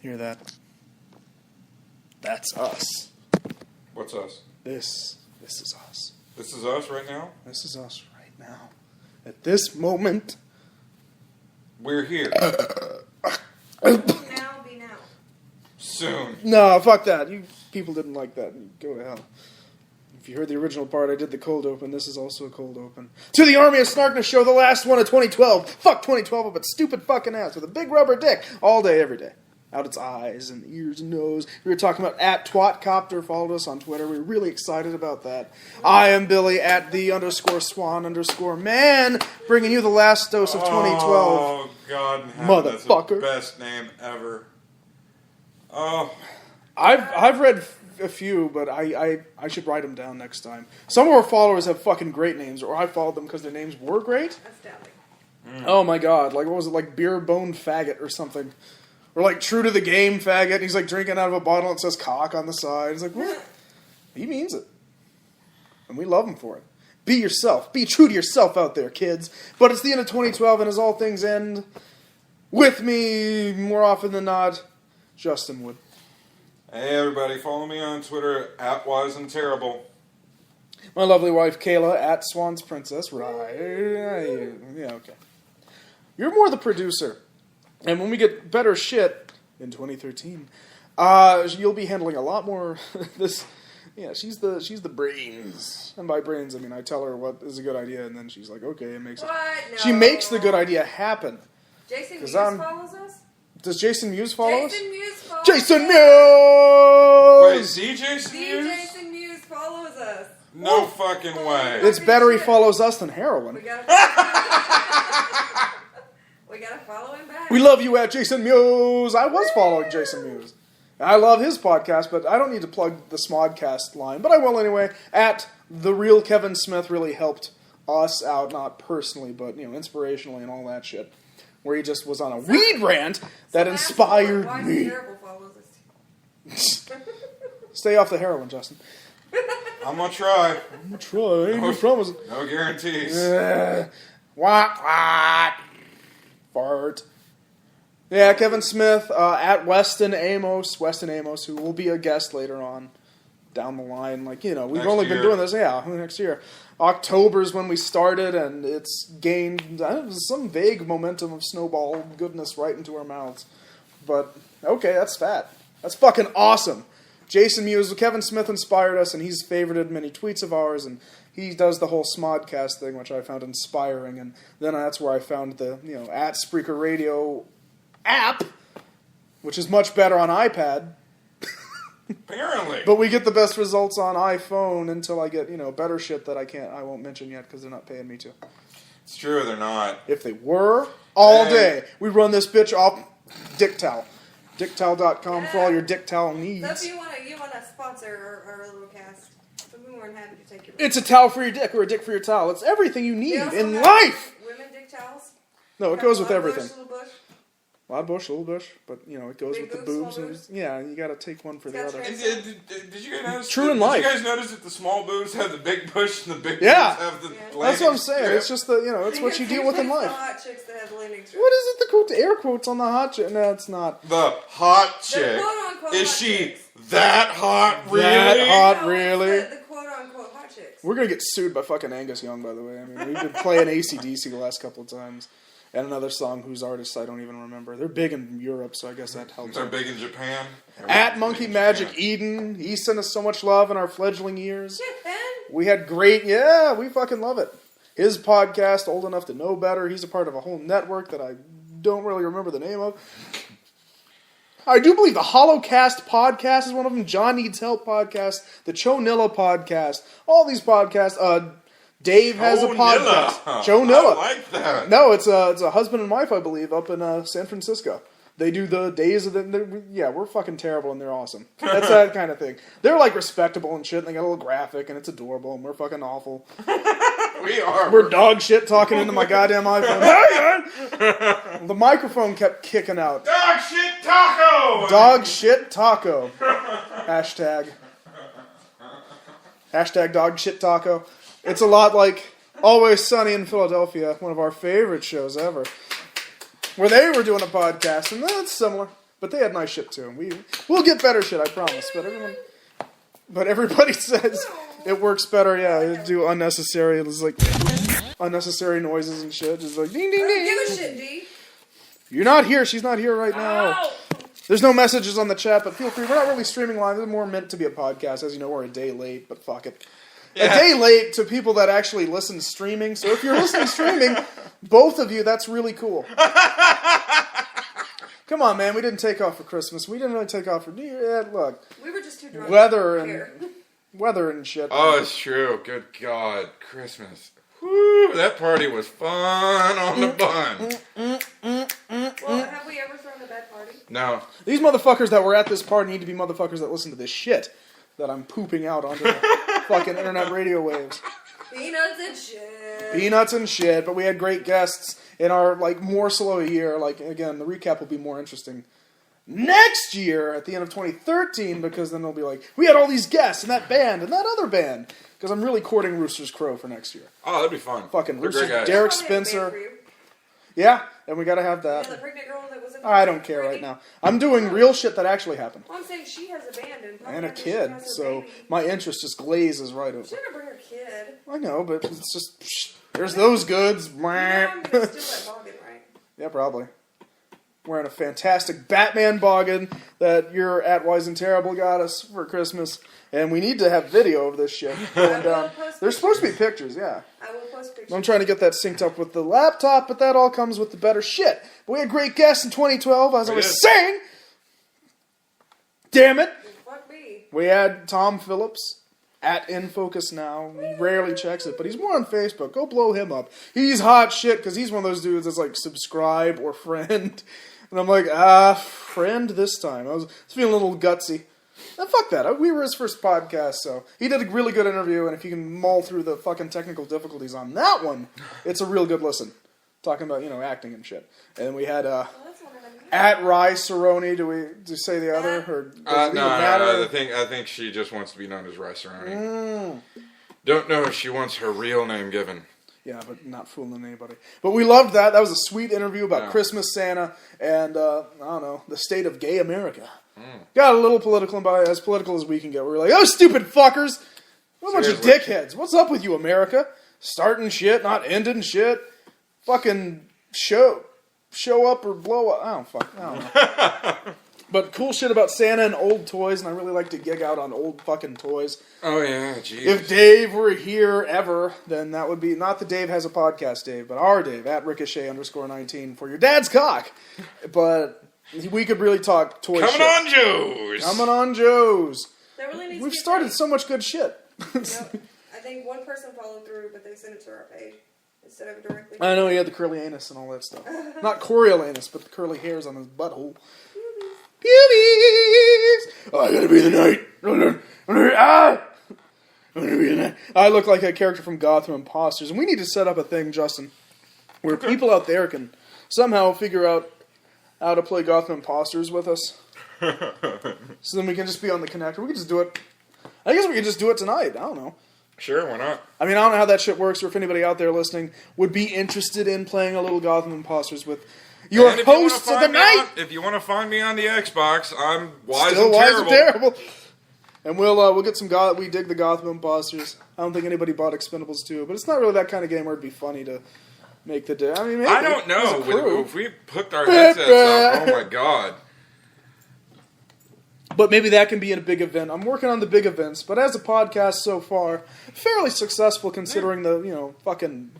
Hear that? That's us. What's us? This is us. This is us right now? This is us right now. At this moment. We're here. Now be now. Soon. No, fuck that. You people didn't like that. Go to hell. If you heard the original part, I did the cold open. This is also a cold open. To the Army of Snarkness show, the last one of 2012. Fuck 2012 up its stupid fucking ass with a big rubber dick all day, every day. Out its eyes and ears and nose. We were talking about @TwatCopter. Followed us on Twitter. We were really excited about that. I am Billy @the_swan_man, bringing you the last dose of 2012. Oh, God in heaven. Motherfucker. That's the best name ever. Oh. I've read a few, but I should write them down next time. Some of our followers have fucking great names, or I followed them because their names were great. Astounding. Oh my god, like what was it, like Beer Bone Faggot or something? Or like True to the Game Faggot, and he's like drinking out of a bottle and it says cock on the side. It's like, what? He means it. And we love him for it. Be yourself. Be true to yourself out there, kids. But it's the end of 2012, and as all things end, with me, more often than not, Justin Wood. Hey, everybody. Follow me on Twitter @WiseandTerrible. My lovely wife, Kayla, @SwansPrincess. Right. Yeah, okay. You're more the producer. And when we get better shit in 2013, you'll be handling a lot more this. Yeah, she's the brains. And by brains, I mean I tell her what is a good idea, and then she's like, okay, it makes it. No. She makes the good idea happen. Jason Mewes follows us? Does Jason Mewes follow us? Jason Mewes follows Jason us. Mewes! Wait, Jason Mewes? Jason Mewes follows us. No fucking way. It's better he follows us than heroin. We gotta follow him back. We love you Jason Mewes. I was following Jason Mewes. I love his podcast, but I don't need to plug the Smodcast line, but I will anyway. The real Kevin Smith really helped us out, not personally, but inspirationally and all that shit. Where he just was on a weed rant that inspired me. Follows us. Stay off the heroin, Justin. I'm gonna try. I'm gonna try. I promise. No guarantees. What? Fart. Yeah, Kevin Smith, Weston Amos, who will be a guest later on down the line. Like, we've Next only year. been doing this, next year. October's when we started, and it's gained some vague momentum of snowball goodness right into our mouths. But, okay, that's fat. That's fucking awesome. Jason Mewes, Kevin Smith inspired us, and he's favorited many tweets of ours, and he does the whole Smodcast thing, which I found inspiring, and then that's where I found the, @Spreaker Radio app, which is much better on iPad. Apparently. But we get the best results on iPhone until I get, better shit that I won't mention yet because they're not paying me to. It's true, they're not. If they were, all day, we run this bitch off Dick Towel. DickTowel.com for all your Dick Towel needs. So if you want to sponsor our little cast, we'd be more than happy to take your. It's a towel for your dick or a dick for your towel. It's everything you need in have life. Women dick towels. No, it goes with Little everything. Bush, little bush. Loud bush, little bush, but it goes Big with the boobs, boobs. small And boobs? yeah, you got to take one for the It's other. got Did you guys notice? True in life. Did you guys notice that the small boobs have the big bush and the big Yeah. boobs have the That's what I'm landing saying. strip? It's just the it's what you deal with in It's life. the hot chicks that have the landing strip. What is it? The quote, air quotes on the hot chick? No, it's not. The hot chick. quote-unquote Is hot she chicks. that hot? Really? That hot, No, really? it's the quote-unquote hot chicks. We're gonna get sued by fucking Angus Young, by the way. I mean, we've been playing AC/DC the last couple of times, and another song whose artist I don't even remember. They're big in Europe, so I guess that helps. They're big in Japan. @Monkey Magic Eden, he sent us so much love in our fledgling years. Shit, Ben. We had we fucking love it. His podcast, Old Enough to Know Better, he's a part of a whole network that I don't really remember the name of. I do believe the Hollowcast podcast is one of them. John Needs Help podcast, the Chonilla podcast, all these podcasts. Dave has a podcast. Chonilla. I like that. No, it's a husband and wife, I believe, up in San Francisco. They do the days of we're fucking terrible and they're awesome. That's that kind of thing. They're like respectable and shit, and they got a little graphic and it's adorable, and we're fucking awful. We are. We're dog shit talking into my goddamn iPhone. The microphone kept kicking out. Dog shit taco. Dog shit taco. Hashtag dog shit taco. It's a lot like Always Sunny in Philadelphia, one of our favorite shows ever, where they were doing a podcast, and that's similar. But they had nice shit too. We'll get better shit, I promise. But everybody says it works better. Yeah, they do unnecessary. It's like unnecessary noises and shit. Just like ding ding ding. Give a shit, D. You're not here. She's not here right now. Ow. There's no messages on the chat, but feel free. We're not really streaming live. It's more meant to be a podcast. As you know, we're a day late, but fuck it. Yeah. A day late to people that actually listen streaming. So if you're listening streaming, both of you, that's really cool. Come on, man. We didn't take off for Christmas. We didn't really take off for New Year. Yeah, look. We were just too drunk. Weather and shit. Oh, it's true. Good God. Christmas. Woo, that party was fun on the bun. Well, have we ever thrown a bad party? No. These motherfuckers that were at this party need to be motherfuckers that listen to this shit that I'm pooping out onto the fucking internet radio waves. Peanuts and shit. Peanuts and shit, but we had great guests in our, like, more slow year. Like, again, the recap will be more interesting next year at the end of 2013, because then they'll be like, we had all these guests and that band and that other band. Because I'm really courting Rooster's Crow for next year. Oh, that'd be fun. Fucking They're Rooster, great guys. Derek Probably have a band Spencer. for you. Yeah, and we gotta have You that. know, the pregnant girl that was in I don't care right now. I'm doing real shit that actually happened. Well, I'm saying she has a band and probably And a after she kid, has her so baby, my interest just glazes right over. she's gonna bring her kid. I know, but it's just, there's those goods. You know I'm gonna steal that boggin, right? Yeah, probably. Wearing a fantastic Batman boggin that your at Wise and Terrible got us for Christmas. And we need to have video of this shit going down. There's supposed to be pictures, yeah. I will post pictures. I'm trying to get that synced up with the laptop, but that all comes with the better shit. But we had great guests in 2012, as I was saying. Damn it. Fuck me. We had Tom Phillips at InFocus now. He rarely checks it, but he's more on Facebook. Go blow him up. He's hot shit because he's one of those dudes that's like subscribe or friend. And I'm like, friend this time. I was feeling a little gutsy. Fuck that. We were his first podcast, so he did a really good interview, and if you can mull through the fucking technical difficulties on that one, it's a real good listen. Talking about, acting and shit. And we had, Well, that's one of them. at Rye Cerrone. Do you say the other? Or does it even matter? I think she just wants to be known as Rice-A-Roni. Don't know if she wants her real name given. Yeah, but not fooling anybody. But we loved that. That was a sweet interview about Christmas, Santa, and, I don't know, the state of gay America. Got a little political, and by as political as we can get. We were like, oh, stupid fuckers! What a bunch of dickheads. What's up with you, America? Starting shit, not ending shit. Fucking show up or blow up. I don't know. But cool shit about Santa and old toys, and I really like to gig out on old fucking toys. Oh, yeah, jeez. If Dave were here ever, then that would be, not that Dave has a podcast, Dave, but our Dave, at Ricochet_19 for your dad's cock. But we could really talk toy shit. Coming on, Joes! Coming on, Joes. That really needs We've to get started paid. so much good shit. Yep. I think one person followed through, but they sent it to our page instead of directly. I know he had the curly anus and all that stuff. Not Coriolanus, but the curly hairs on his butthole. Pubes! Oh, I gotta be the knight. I'm gonna be the knight. I look like a character from Gotham Imposters, and we need to set up a thing, Justin, where people out there can somehow figure out how to play Gotham Imposters with us. So then we can just be on the connector. We can just do it. I guess we could just do it tonight. I don't know. Sure, why not? I mean, I don't know how that shit works, or if anybody out there listening would be interested in playing a little Gotham Imposters with your And if you wanna hosts of the find me night. if you want to find me on the Xbox, I'm wise Still and wise terrible. and terrible. And we'll get some we dig the Gotham Imposters. I don't think anybody bought Expendables 2, but it's not really that kind of game where it'd be funny to make the day. I mean, maybe. I don't know. As a crew. If we hooked our headsets up, oh my god. But maybe that can be in a big event. I'm working on the big events, but as a podcast so far, fairly successful considering the, fucking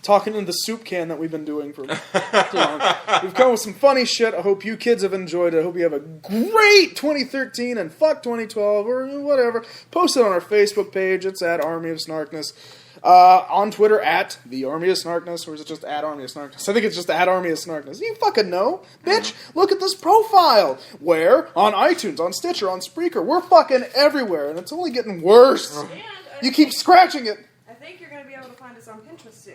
talking in the soup can that we've been doing for so long. We've come with some funny shit. I hope you kids have enjoyed it. I hope you have a great 2013 and fuck 2012 or whatever. Post it on our Facebook page. It's at Army of Snarkness. On Twitter at The Army of Snarkness, or is it just at Army of Snarkness? I think it's just at Army of Snarkness. You fucking know, bitch. Look at this profile. Where? On iTunes, on Stitcher, on Spreaker. We're fucking everywhere, and it's only getting worse. And You keep scratching it. I think you're going to be able to find us on Pinterest soon.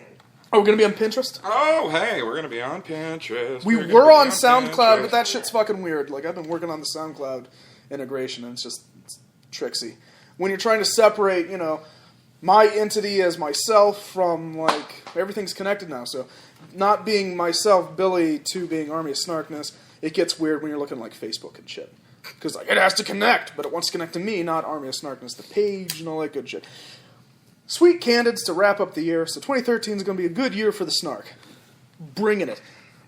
Oh, we're going to be on Pinterest? Oh, hey, we're going to be on Pinterest. We We're gonna were be on SoundCloud, Pinterest. but that shit's fucking weird. Like, I've been working on the SoundCloud integration, and it's tricksy. When you're trying to separate, my entity as myself from, everything's connected now. So, not being myself, Billy, to being Army of Snarkness, it gets weird when you're looking like Facebook and shit. Because like it has to connect, but it wants to connect to me, not Army of Snarkness, the page and all that good shit. Sweet candids to wrap up the year. So 2013 is going to be a good year for the Snark. Bringing it.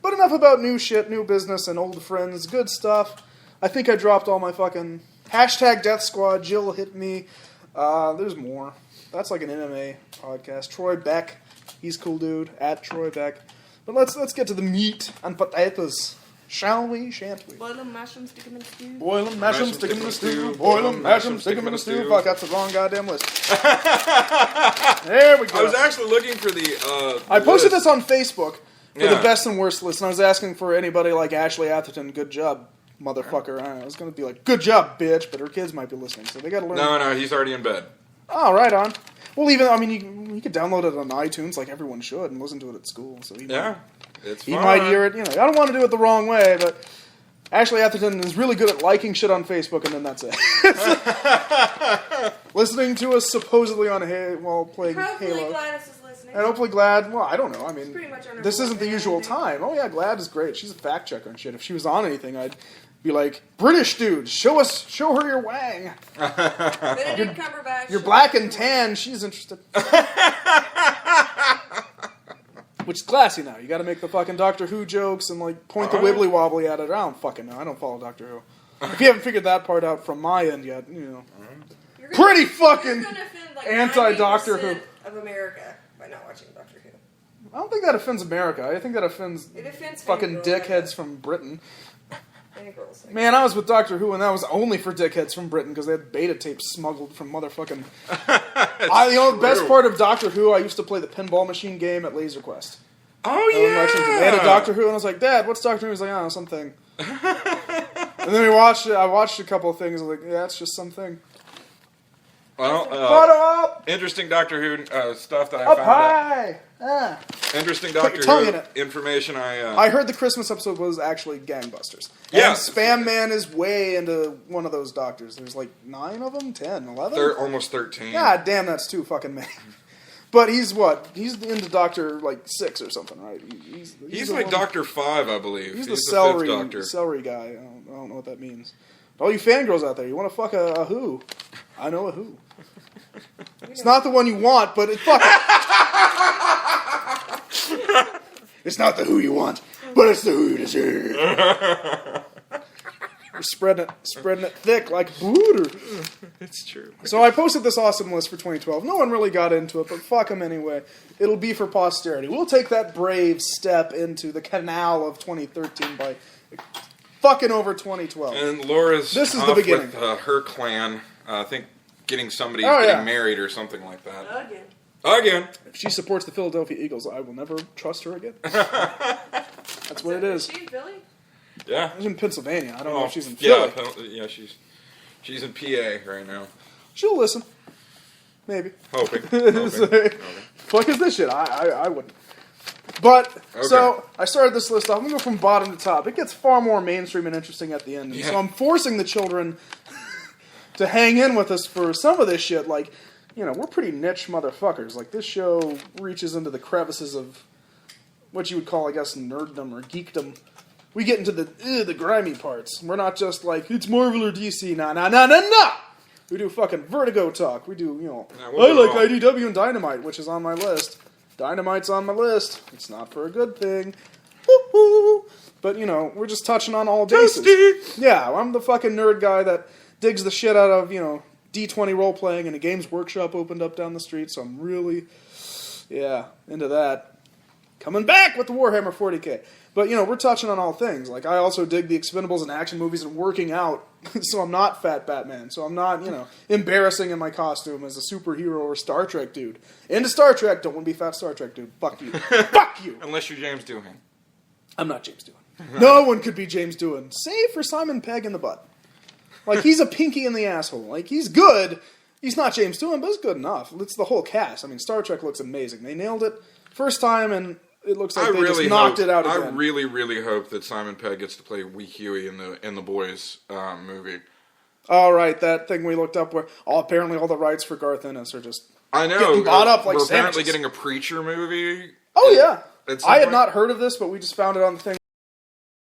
But enough about new shit, new business, and old friends. Good stuff. I think I dropped all my fucking... Hashtag Death Squad. Jill hit me. There's more. That's like an MMA podcast. Troy Beck. He's a cool dude. At Troy Beck. But let's get to the meat and potatoes. Shall we? Shan't we? Boil them, mash them, stick them in the stew. Boil them, mash them, stick them in the stew. Boil them, mash them, stick them in the stew. Fuck, that's the wrong goddamn list. There we go. I was actually looking for the. I posted this on Facebook for Yeah. the best and worst list, and I was asking for anybody like Ashley Atherton. Good job, motherfucker. I was going to be like, good job, bitch, but her kids might be listening, so they got to learn. No, he's already in bed. Oh, right on. Well, even, I mean, you could download it on iTunes like everyone should and listen to it at school. So It's he fine. might hear it. You know, I don't want to do it the wrong way, but Ashley Atherton is really good at liking shit on Facebook, and then that's it. Listening to us supposedly on while playing Hopefully Halo. Gladys is listening. And hopefully Glad, well, I don't know. I mean, Pretty much on her this isn't the board, usual I think. time. Oh, yeah, Glad is great. She's a fact checker and shit. If she was on anything, I'd be like, British dude, show her your wang. Benedict Cumberbatch. You're black and tan. She's interested. Which is classy now. You got to make the fucking Doctor Who jokes and like point the wibbly wobbly at it. I don't fucking know. I don't follow Doctor Who. If you haven't figured that part out from my end yet, you know, You're gonna- pretty fucking you're gonna offend, like, anti-Doctor Who. 90% of America by not watching Doctor Who. I don't think that offends America. I think that offends It offends fucking fangirls, dickheads from Britain. Fangirls. Like, Man, I was with Doctor Who, and that was only for dickheads from Britain because they had beta tapes smuggled from motherfucking. The best part of Doctor Who, I used to play the pinball machine game at Laser Quest. Oh They had a Doctor Who, and I was like, Dad, what's Doctor Who? He's like, oh, something. And then we watched it. I watched a couple of things. I was like, yeah, it's just something. Well, Butter up! interesting Doctor Who stuff that I Up found out. high! Ah. Interesting Put Doctor your tongue Who in it. information I heard the Christmas episode was actually gangbusters. Yeah. And Spam Man is way into one of those doctors. There's like 9 of them? 10? 11? They're almost 13. God damn, that's too fucking many. But he's what? He's into Doctor like 6 or something, right? He's the like one- Doctor 5, I believe. He's the fifth celery Doctor. guy. I don't know what that means. All you fangirls out there, you want to fuck a Who? I know a Who. It's not the one you want, but it fuck it. It's not the Who you want, but it's the Who you deserve. We're spreading it thick like butter. It's true. So I posted this awesome list for 2012. No one really got into it, but fuck them anyway. It'll be for posterity. We'll take that brave step into the canal of 2013 by fucking over 2012. And Laura's This is off the beginning. with her clan. I think getting somebody Oh, getting yeah. married or something like that. again. Again. If she supports the Philadelphia Eagles, I will never trust her again. That's what it is. She in Philly? Yeah. She's in Pennsylvania. I don't know if she's in Yeah, Philly. yeah, she's in PA right now. She'll listen. Maybe. Hoping. Fuck is this shit? I wouldn't. But, Okay. so, I started this list off. I'm going to go from bottom to top. It gets far more mainstream and interesting at the end. Yeah. So I'm forcing the children to hang in with us for some of this shit. Like, you know, we're pretty niche motherfuckers. Like, this show reaches into the crevices of what you would call, I guess, nerddom or geekdom. We get into the grimy parts. We're not just like, it's Marvel or DC. Nah. We do fucking Vertigo talk. We do, you know, Yeah, we'll I do like it all. IDW and Dynamite, which is on my list. Dynamite's on my list. It's not for a good thing. Woo-hoo. But, you know, we're just touching on all bases. Toasty. Yeah, I'm the fucking nerd guy that digs the shit out of, you know, D20 role-playing, and a Games Workshop opened up down the street, so I'm really, into that. Coming back with the Warhammer 40K. But, you know, we're touching on all things. Like, I also dig the Expendables and action movies and working out, so I'm not Fat Batman. So I'm not, you know, embarrassing in my costume as a superhero or Star Trek dude. Into Star Trek, don't want to be Fat Star Trek dude. Fuck you. Fuck you! Unless you're James Doohan. I'm not James Doohan. No one could be James Doohan, save for Simon Pegg in the butt. Like, he's a pinky in the asshole. Like, he's good. He's not James Doohan, but it's good enough. It's the whole cast. I mean, Star Trek looks amazing. They nailed it first time, and it looks like they just knocked it out again. I really, really hope that Simon Pegg gets to play Wee Huey in the Boys movie. All right, that thing we looked up where apparently all the rights for Garth Ennis are just I know. getting bought up like we're apparently sandwiches. getting a Preacher movie. Oh, yeah. At some I had point. not heard of this, but we just found it on the thing.